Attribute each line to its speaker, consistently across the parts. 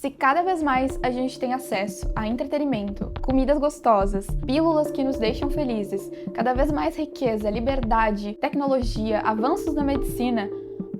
Speaker 1: Se cada vez mais a gente tem acesso a entretenimento, comidas gostosas, pílulas que nos deixam felizes, cada vez mais riqueza, liberdade, tecnologia, avanços na medicina,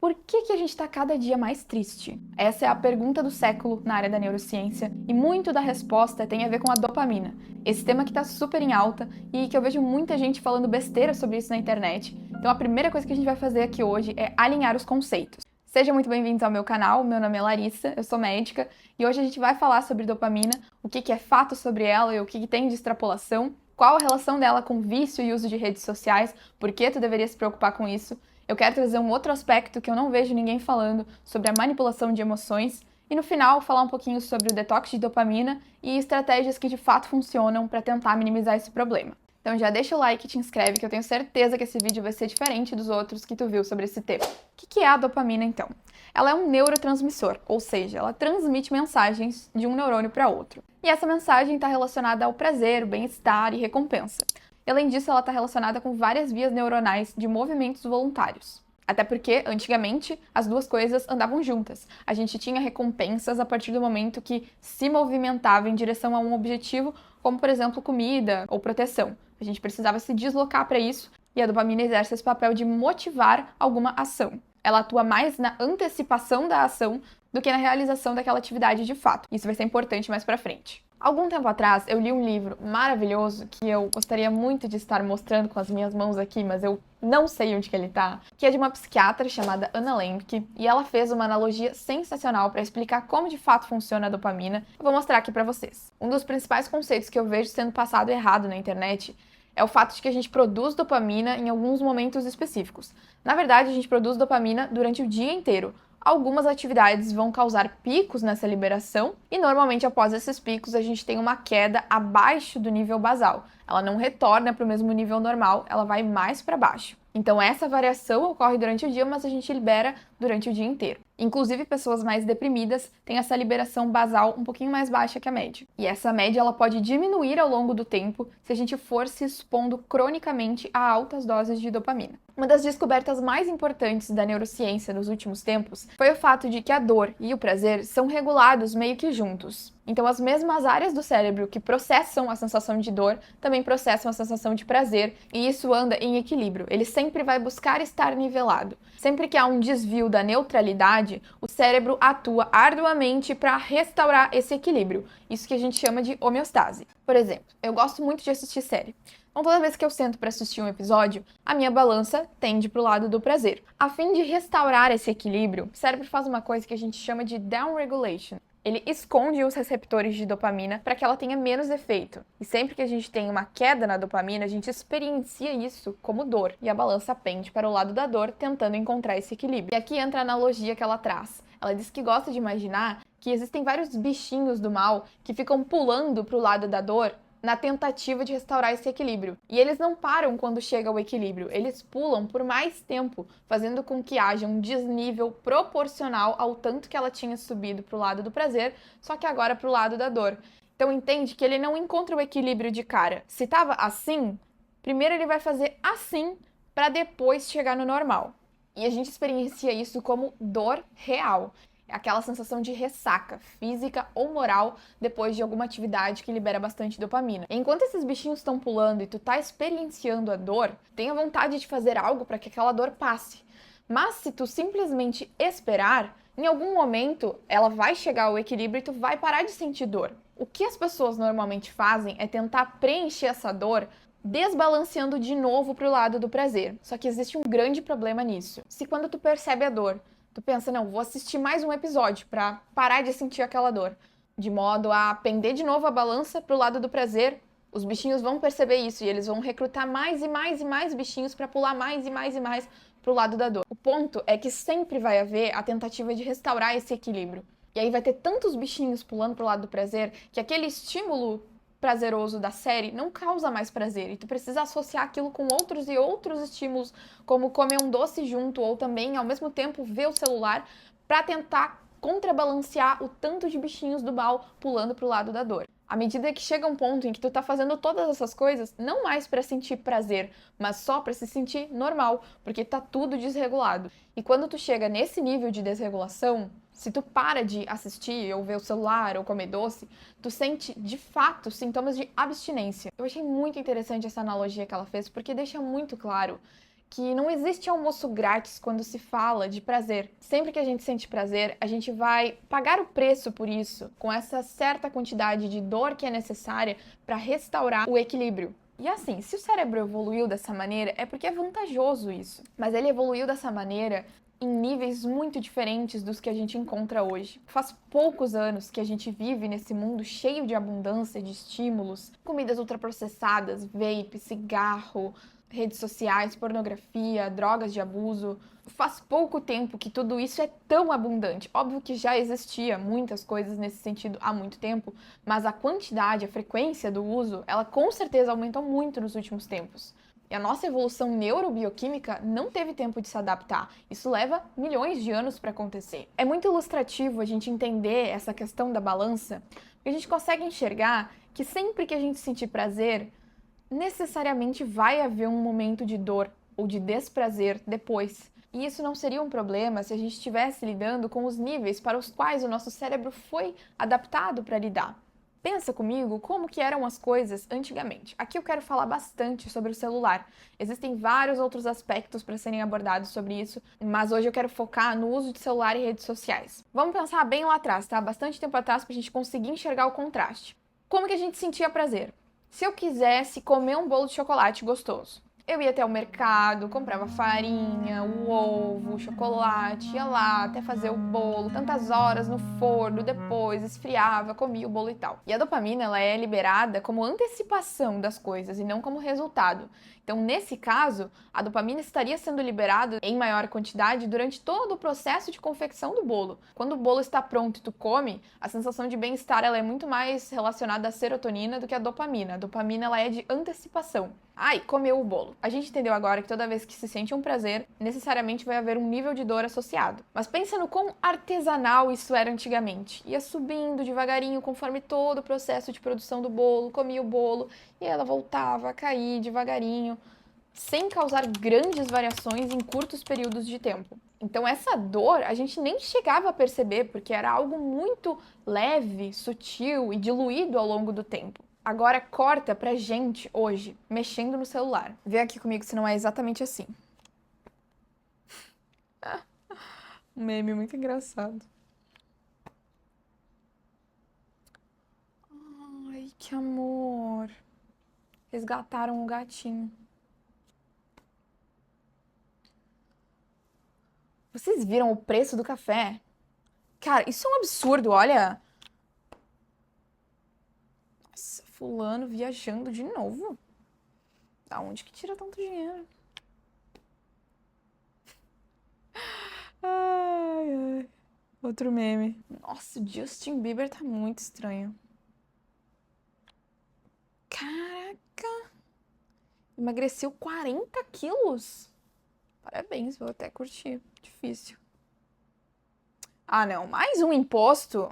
Speaker 1: por que a gente está cada dia mais triste? Essa é a pergunta do século na área da neurociência e muito da resposta tem a ver com a dopamina. Esse tema que está super em alta e que eu vejo muita gente falando besteira sobre isso na internet. Então a primeira coisa que a gente vai fazer aqui hoje é alinhar os conceitos. Sejam muito bem-vindos ao meu canal, meu nome é Larissa, eu sou médica e hoje a gente vai falar sobre dopamina, o que é fato sobre ela e o que tem de extrapolação, qual a relação dela com vício e uso de redes sociais, por que tu deveria se preocupar com isso. Eu quero trazer um outro aspecto que eu não vejo ninguém falando sobre a manipulação de emoções e no final falar um pouquinho sobre o detox de dopamina e estratégias que de fato funcionam para tentar minimizar esse problema. Então já deixa o like e te inscreve que eu tenho certeza que esse vídeo vai ser diferente dos outros que tu viu sobre esse tema. O que é a dopamina então? Ela é um neurotransmissor, ou seja, ela transmite mensagens de um neurônio para outro. E essa mensagem está relacionada ao prazer, bem-estar e recompensa. Além disso, ela está relacionada com várias vias neuronais de movimentos voluntários. Até porque, antigamente, as duas coisas andavam juntas. A gente tinha recompensas a partir do momento que se movimentava em direção a um objetivo, como, por exemplo, comida ou proteção. A gente precisava se deslocar para isso e a dopamina exerce esse papel de motivar alguma ação. Ela atua mais na antecipação da ação do que na realização daquela atividade de fato. Isso vai ser importante mais para frente. Algum tempo atrás, eu li um livro maravilhoso que eu gostaria muito de estar mostrando com as minhas mãos aqui, mas eu não sei onde que ele tá, que é de uma psiquiatra chamada Anna Lembke, e ela fez uma analogia sensacional para explicar como de fato funciona a dopamina. Eu vou mostrar aqui para vocês. Um dos principais conceitos que eu vejo sendo passado errado na internet é o fato de que a gente produz dopamina em alguns momentos específicos. Na verdade, a gente produz dopamina durante o dia inteiro. Algumas atividades vão causar picos nessa liberação e normalmente após esses picos a gente tem uma queda abaixo do nível basal. Ela não retorna para o mesmo nível normal, ela vai mais para baixo. Então essa variação ocorre durante o dia, mas a gente libera durante o dia inteiro. Inclusive, pessoas mais deprimidas têm essa liberação basal um pouquinho mais baixa que a média. E essa média ela pode diminuir ao longo do tempo se a gente for se expondo cronicamente a altas doses de dopamina. Uma das descobertas mais importantes da neurociência nos últimos tempos foi o fato de que a dor e o prazer são regulados meio que juntos. Então, as mesmas áreas do cérebro que processam a sensação de dor também processam a sensação de prazer, e isso anda em equilíbrio. Ele sempre vai buscar estar nivelado. Sempre que há um desvio da neutralidade, o cérebro atua arduamente para restaurar esse equilíbrio. Isso que a gente chama de homeostase. Por exemplo, eu gosto muito de assistir série. Então, toda vez que eu sento para assistir um episódio, a minha balança tende para o lado do prazer. A fim de restaurar esse equilíbrio, o cérebro faz uma coisa que a gente chama de downregulation. Ele esconde os receptores de dopamina para que ela tenha menos efeito. E sempre que a gente tem uma queda na dopamina, a gente experiencia isso como dor. E a balança pende para o lado da dor, tentando encontrar esse equilíbrio. E aqui entra a analogia que ela traz. Ela diz que gosta de imaginar que existem vários bichinhos do mal que ficam pulando para o lado da dor na tentativa de restaurar esse equilíbrio. E eles não param quando chega ao equilíbrio, eles pulam por mais tempo, fazendo com que haja um desnível proporcional ao tanto que ela tinha subido para o lado do prazer, só que agora para o lado da dor. Então entende que ele não encontra o equilíbrio de cara. Se estava assim, primeiro ele vai fazer assim para depois chegar no normal. E a gente experiencia isso como dor real. É aquela sensação de ressaca física ou moral depois de alguma atividade que libera bastante dopamina. Enquanto esses bichinhos estão pulando e tu tá experienciando a dor, tenha vontade de fazer algo para que aquela dor passe. Mas se tu simplesmente esperar, em algum momento ela vai chegar ao equilíbrio e tu vai parar de sentir dor. O que as pessoas normalmente fazem é tentar preencher essa dor desbalanceando de novo para o lado do prazer. Só que existe um grande problema nisso. Se quando tu percebe a dor, tu pensa, não, vou assistir mais um episódio para parar de sentir aquela dor, de modo a pender de novo a balança pro lado do prazer, os bichinhos vão perceber isso e eles vão recrutar mais e mais e mais bichinhos para pular mais e mais e mais pro lado da dor. O ponto é que sempre vai haver a tentativa de restaurar esse equilíbrio. E aí vai ter tantos bichinhos pulando pro lado do prazer que aquele estímulo prazeroso da série não causa mais prazer e tu precisa associar aquilo com outros e outros estímulos, como comer um doce junto ou também ao mesmo tempo ver o celular para tentar contrabalancear o tanto de bichinhos do mal pulando pro lado da dor. À medida que chega um ponto em que tu tá fazendo todas essas coisas, não mais para sentir prazer, mas só para se sentir normal, porque tá tudo desregulado. E quando tu chega nesse nível de desregulação, Se tu para de assistir ou ver o celular ou comer doce, tu sente, de fato, sintomas de abstinência. Eu achei muito interessante essa analogia que ela fez, porque deixa muito claro que não existe almoço grátis quando se fala de prazer. Sempre que a gente sente prazer, a gente vai pagar o preço por isso, com essa certa quantidade de dor que é necessária para restaurar o equilíbrio. E assim, se o cérebro evoluiu dessa maneira, é porque é vantajoso isso. Mas ele evoluiu dessa maneira em níveis muito diferentes dos que a gente encontra hoje. Faz poucos anos que a gente vive nesse mundo cheio de abundância de estímulos, comidas ultraprocessadas, vape, cigarro, redes sociais, pornografia, drogas de abuso. Faz pouco tempo que tudo isso é tão abundante. Óbvio que já existia muitas coisas nesse sentido há muito tempo, mas a quantidade, a frequência do uso, ela com certeza aumentou muito nos últimos tempos. E a nossa evolução neurobioquímica não teve tempo de se adaptar. Isso leva milhões de anos para acontecer. É muito ilustrativo a gente entender essa questão da balança, porque a gente consegue enxergar que sempre que a gente sentir prazer, necessariamente vai haver um momento de dor ou de desprazer depois. E isso não seria um problema se a gente estivesse lidando com os níveis para os quais o nosso cérebro foi adaptado para lidar. Pensa comigo como que eram as coisas antigamente. Aqui eu quero falar bastante sobre o celular. Existem vários outros aspectos para serem abordados sobre isso, mas hoje eu quero focar no uso de celular e redes sociais. Vamos pensar bem lá atrás, tá? Bastante tempo atrás para a gente conseguir enxergar o contraste. Como que a gente sentia prazer? Se eu quisesse comer um bolo de chocolate gostoso, eu ia até o mercado, comprava farinha, o ovo, o chocolate, ia lá até fazer o bolo, tantas horas no forno, depois esfriava, comia o bolo e tal. E a dopamina, ela é liberada como antecipação das coisas e não como resultado. Então, nesse caso, a dopamina estaria sendo liberada em maior quantidade durante todo o processo de confecção do bolo. Quando o bolo está pronto e tu come, a sensação de bem-estar ela é muito mais relacionada à serotonina do que à dopamina. A dopamina ela é de antecipação. Ai, comeu o bolo. A gente entendeu agora que toda vez que se sente um prazer, necessariamente vai haver um nível de dor associado. Mas pensa no quão artesanal isso era antigamente. Ia subindo devagarinho conforme todo o processo de produção do bolo, comia o bolo e ela voltava a cair devagarinho, sem causar grandes variações em curtos períodos de tempo. Então essa dor a gente nem chegava a perceber, porque era algo muito leve, sutil e diluído ao longo do tempo. Agora corta pra gente hoje, mexendo no celular. Vê aqui comigo se não é exatamente assim. Um meme muito engraçado. Ai, que amor. Resgataram o gatinho. Vocês viram o preço do café? Cara, isso é um absurdo, olha. Nossa, fulano viajando de novo. Da onde que tira tanto dinheiro? Ai, ai. Outro meme. Nossa, o Justin Bieber tá muito estranho. Caraca! Emagreceu 40 quilos. Parabéns, vou até curtir. Difícil. Ah, não. Mais um imposto?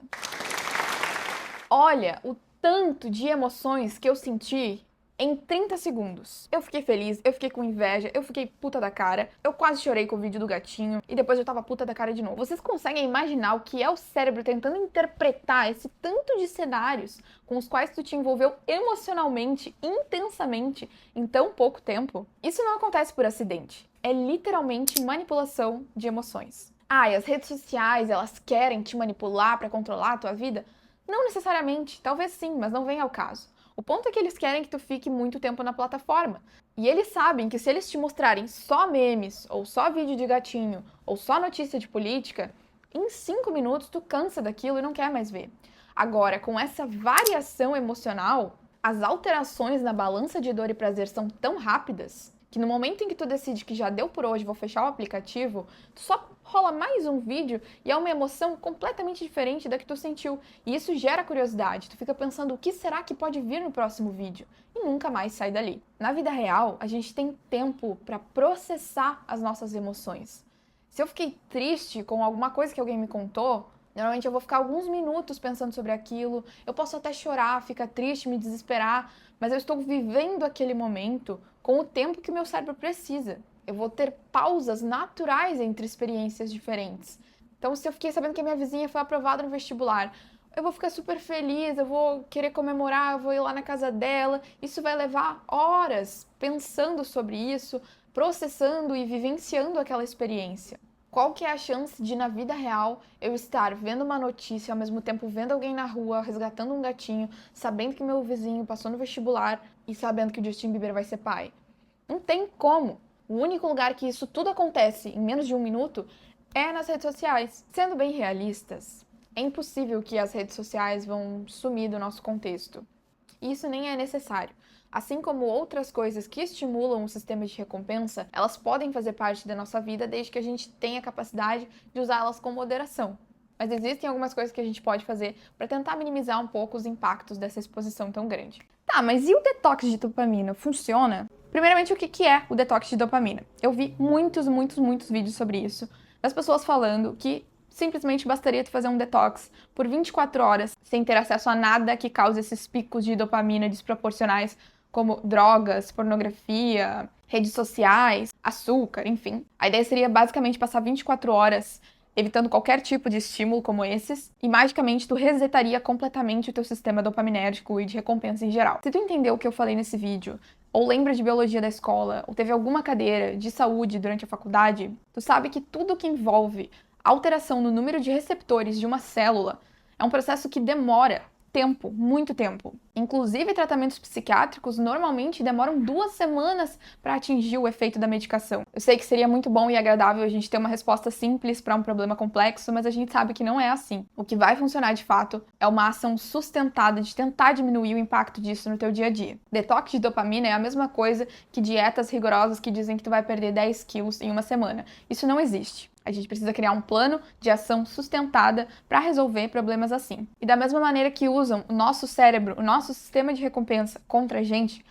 Speaker 1: Olha, o tanto de emoções que eu senti em 30 segundos. Eu fiquei feliz, eu fiquei com inveja, eu fiquei puta da cara, eu quase chorei com o vídeo do gatinho e depois eu tava puta da cara de novo. Vocês conseguem imaginar o que é o cérebro tentando interpretar esse tanto de cenários com os quais tu te envolveu emocionalmente, intensamente, em tão pouco tempo? Isso não acontece por acidente. É literalmente manipulação de emoções. Ah, e as redes sociais, elas querem te manipular pra controlar a tua vida? Não necessariamente, talvez sim, mas não vem ao caso. O ponto é que eles querem que tu fique muito tempo na plataforma. E eles sabem que se eles te mostrarem só memes, ou só vídeo de gatinho, ou só notícia de política, em 5 minutos tu cansa daquilo e não quer mais ver. Agora, com essa variação emocional, as alterações na balança de dor e prazer são tão rápidas que no momento em que tu decide que já deu por hoje, vou fechar o aplicativo, tu só rola mais um vídeo e é uma emoção completamente diferente da que tu sentiu. E isso gera curiosidade, tu fica pensando o que será que pode vir no próximo vídeo e nunca mais sai dali. Na vida real, a gente tem tempo para processar as nossas emoções. Se eu fiquei triste com alguma coisa que alguém me contou, normalmente eu vou ficar alguns minutos pensando sobre aquilo, eu posso até chorar, ficar triste, me desesperar, mas eu estou vivendo aquele momento com o tempo que o meu cérebro precisa. Eu vou ter pausas naturais entre experiências diferentes. Então, se eu fiquei sabendo que a minha vizinha foi aprovada no vestibular, eu vou ficar super feliz, eu vou querer comemorar, eu vou ir lá na casa dela. Isso vai levar horas pensando sobre isso, processando e vivenciando aquela experiência. Qual que é a chance de, na vida real, eu estar vendo uma notícia, ao mesmo tempo vendo alguém na rua, resgatando um gatinho, sabendo que meu vizinho passou no vestibular e sabendo que o Justin Bieber vai ser pai? Não tem como. O único lugar que isso tudo acontece em menos de 1 minuto é nas redes sociais. Sendo bem realistas, é impossível que as redes sociais vão sumir do nosso contexto. E isso nem é necessário. Assim como outras coisas que estimulam o sistema de recompensa, elas podem fazer parte da nossa vida desde que a gente tenha a capacidade de usá-las com moderação. Mas existem algumas coisas que a gente pode fazer para tentar minimizar um pouco os impactos dessa exposição tão grande. Tá, mas e o detox de dopamina? Funciona? Primeiramente, o que é o detox de dopamina? Eu vi muitos vídeos sobre isso, das pessoas falando que simplesmente bastaria tu fazer um detox por 24 horas sem ter acesso a nada que cause esses picos de dopamina desproporcionais, como drogas, pornografia, redes sociais, açúcar, enfim. A ideia seria basicamente passar 24 horas evitando qualquer tipo de estímulo como esses, e magicamente tu resetaria completamente o teu sistema dopaminérgico e de recompensa em geral. Se tu entendeu o que eu falei nesse vídeo, ou lembra de biologia da escola, ou teve alguma cadeira de saúde durante a faculdade, tu sabe que tudo que envolve alteração no número de receptores de uma célula é um processo que demora tempo, muito tempo. Inclusive, tratamentos psiquiátricos normalmente demoram 2 semanas para atingir o efeito da medicação. Eu sei que seria muito bom e agradável a gente ter uma resposta simples para um problema complexo, mas a gente sabe que não é assim. O que vai funcionar de fato é uma ação sustentada de tentar diminuir o impacto disso no teu dia a dia. Detox de dopamina é a mesma coisa que dietas rigorosas que dizem que tu vai perder 10 quilos em uma semana. Isso não existe. A gente precisa criar um plano de ação sustentada para resolver problemas assim. E da mesma maneira que usam o nosso cérebro, o nosso sistema de recompensa contra a gente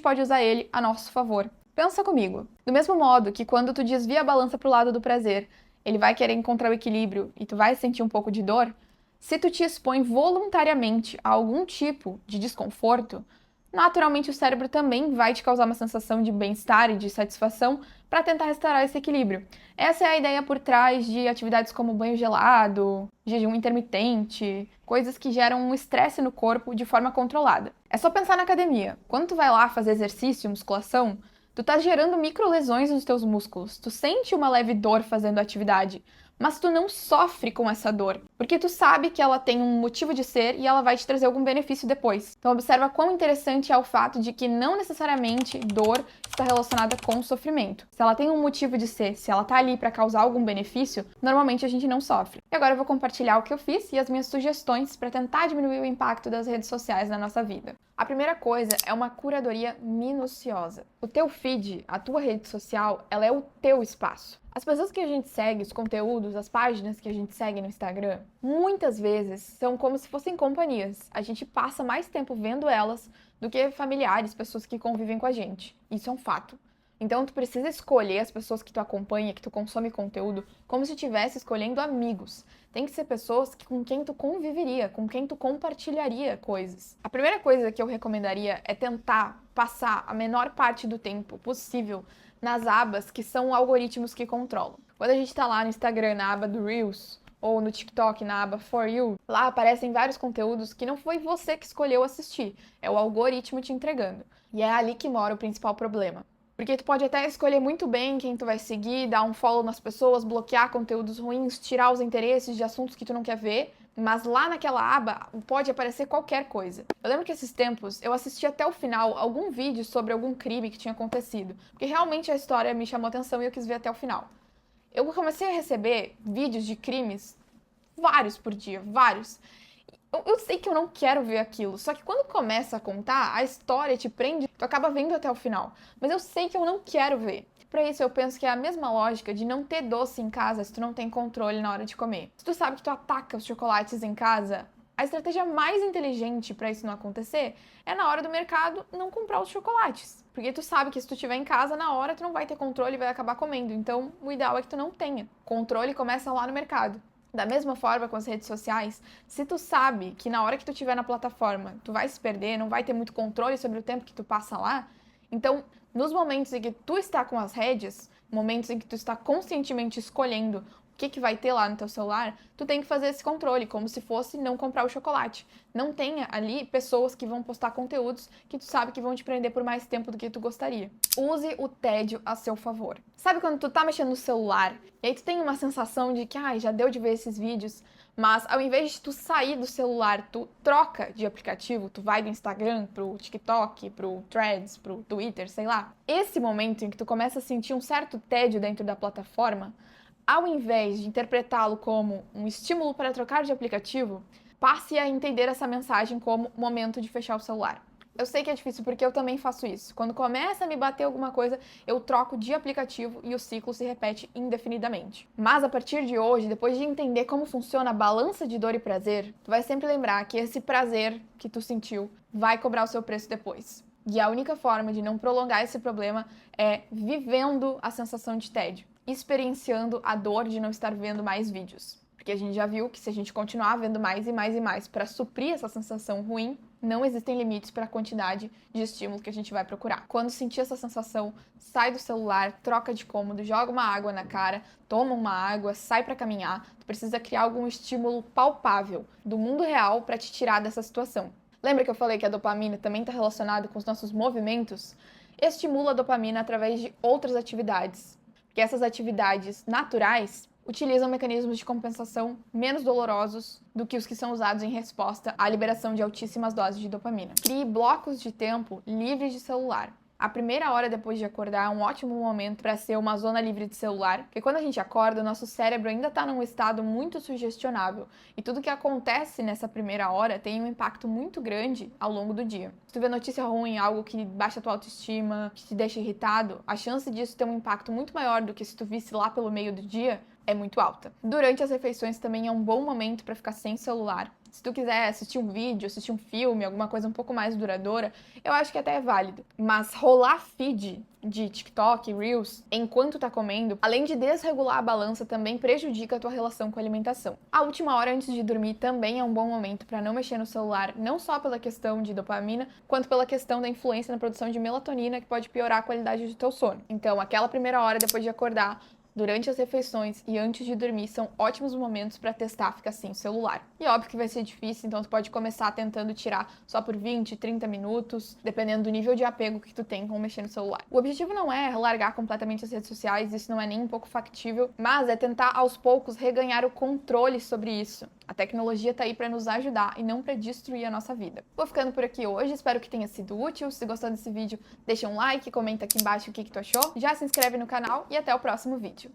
Speaker 1: pode usar ele a nosso favor. Pensa comigo. Do mesmo modo que quando tu desvia a balança para o lado do prazer, ele vai querer encontrar o equilíbrio e tu vai sentir um pouco de dor, se tu te expõe voluntariamente a algum tipo de desconforto, naturalmente o cérebro também vai te causar uma sensação de bem-estar e de satisfação para tentar restaurar esse equilíbrio. Essa é a ideia por trás de atividades como banho gelado, jejum intermitente, coisas que geram um estresse no corpo de forma controlada. É só pensar na academia. Quando tu vai lá fazer exercício, musculação, tu tá gerando microlesões nos teus músculos. Tu sente uma leve dor fazendo a atividade, mas tu não sofre com essa dor, porque tu sabe que ela tem um motivo de ser e ela vai te trazer algum benefício depois. Então observa quão interessante é o fato de que não necessariamente dor está relacionada com o sofrimento. Se ela tem um motivo de ser, se ela tá ali para causar algum benefício, normalmente a gente não sofre. E agora eu vou compartilhar o que eu fiz e as minhas sugestões para tentar diminuir o impacto das redes sociais na nossa vida. A primeira coisa é uma curadoria minuciosa. O teu feed, a tua rede social, ela é o teu espaço. As pessoas que a gente segue, os conteúdos, as páginas que a gente segue no Instagram, muitas vezes são como se fossem companhias. A gente passa mais tempo vendo elas do que familiares, pessoas que convivem com a gente. Isso é um fato. Então, tu precisa escolher as pessoas que tu acompanha, que tu consome conteúdo, como se estivesse escolhendo amigos. Tem que ser pessoas com quem tu conviveria, com quem tu compartilharia coisas. A primeira coisa que eu recomendaria é tentar passar a menor parte do tempo possível nas abas que são algoritmos que controlam. Quando a gente tá lá no Instagram, na aba do Reels, ou no TikTok, na aba For You, lá aparecem vários conteúdos que não foi você que escolheu assistir, é o algoritmo te entregando. E é ali que mora o principal problema. Porque tu pode até escolher muito bem quem tu vai seguir, dar um follow nas pessoas, bloquear conteúdos ruins, tirar os interesses de assuntos que tu não quer ver, mas lá naquela aba pode aparecer qualquer coisa. Eu lembro que esses tempos eu assisti até o final algum vídeo sobre algum crime que tinha acontecido, porque realmente a história me chamou atenção e eu quis ver até o final. Eu comecei a receber vídeos de crimes, vários por dia, vários. Eu sei que eu não quero ver aquilo, só que quando começa a contar, a história te prende, tu acaba vendo até o final. Mas eu sei que eu não quero ver. Pra isso, eu penso que é a mesma lógica de não ter doce em casa se tu não tem controle na hora de comer. Se tu sabe que tu ataca os chocolates em casa, a estratégia mais inteligente pra isso não acontecer é na hora do mercado não comprar os chocolates. Porque tu sabe que se tu estiver em casa, na hora tu não vai ter controle e vai acabar comendo. Então, o ideal é que tu não tenha. Controle começa lá no mercado. Da mesma forma com as redes sociais, se tu sabe que na hora que tu estiver na plataforma, tu vai se perder, não vai ter muito controle sobre o tempo que tu passa lá, então, nos momentos em que tu está com as redes, momentos em que tu está conscientemente escolhendo que vai ter lá no teu celular, tu tem que fazer esse controle, como se fosse não comprar o chocolate. Não tenha ali pessoas que vão postar conteúdos que tu sabe que vão te prender por mais tempo do que tu gostaria. Use o tédio a seu favor. Sabe quando tu tá mexendo no celular e aí tu tem uma sensação de que, já deu de ver esses vídeos, mas ao invés de tu sair do celular, tu troca de aplicativo, tu vai do Instagram pro TikTok, pro Threads, pro Twitter, sei lá. Esse momento em que tu começa a sentir um certo tédio dentro da plataforma, ao invés de interpretá-lo como um estímulo para trocar de aplicativo, passe a entender essa mensagem como momento de fechar o celular. Eu sei que é difícil porque eu também faço isso. Quando começa a me bater alguma coisa, eu troco de aplicativo e o ciclo se repete indefinidamente. Mas a partir de hoje, depois de entender como funciona a balança de dor e prazer, tu vai sempre lembrar que esse prazer que tu sentiu vai cobrar o seu preço depois. E a única forma de não prolongar esse problema é vivendo a sensação de tédio, experienciando a dor de não estar vendo mais vídeos. Porque a gente já viu que se a gente continuar vendo mais e mais e mais para suprir essa sensação ruim, não existem limites para a quantidade de estímulo que a gente vai procurar. Quando sentir essa sensação, sai do celular, troca de cômodo, joga uma água na cara, toma uma água, sai para caminhar. Tu precisa criar algum estímulo palpável do mundo real para te tirar dessa situação. Lembra que eu falei que a dopamina também está relacionada com os nossos movimentos? Estimula a dopamina através de outras atividades, porque essas atividades naturais utilizam mecanismos de compensação menos dolorosos do que os que são usados em resposta à liberação de altíssimas doses de dopamina. Crie blocos de tempo livres de celular. A primeira hora depois de acordar é um ótimo momento para ser uma zona livre de celular, porque quando a gente acorda, o nosso cérebro ainda está num estado muito sugestionável e tudo que acontece nessa primeira hora tem um impacto muito grande ao longo do dia. Se tu vê notícia ruim, algo que baixa a tua autoestima, que te deixa irritado, a chance disso ter um impacto muito maior do que se tu visse lá pelo meio do dia é muito alta. Durante as refeições também é um bom momento para ficar sem celular. Se tu quiser assistir um vídeo, assistir um filme, alguma coisa um pouco mais duradoura, eu acho que até é válido. Mas rolar feed de TikTok, Reels, enquanto tá comendo, além de desregular a balança, também prejudica a tua relação com a alimentação. A última hora antes de dormir também é um bom momento para não mexer no celular, não só pela questão de dopamina, quanto pela questão da influência na produção de melatonina, que pode piorar a qualidade do teu sono. Então, aquela primeira hora depois de acordar, durante as refeições e antes de dormir são ótimos momentos para testar ficar sem celular. E óbvio que vai ser difícil, então tu pode começar tentando tirar só por 20, 30 minutos, dependendo do nível de apego que tu tem com mexer no celular. O objetivo não é largar completamente as redes sociais, isso não é nem um pouco factível, mas é tentar aos poucos reganhar o controle sobre isso. A tecnologia tá aí para nos ajudar e não para destruir a nossa vida. Vou ficando por aqui hoje, espero que tenha sido útil. Se gostou desse vídeo, deixa um like, comenta aqui embaixo o que tu achou. Já se inscreve no canal e até o próximo vídeo.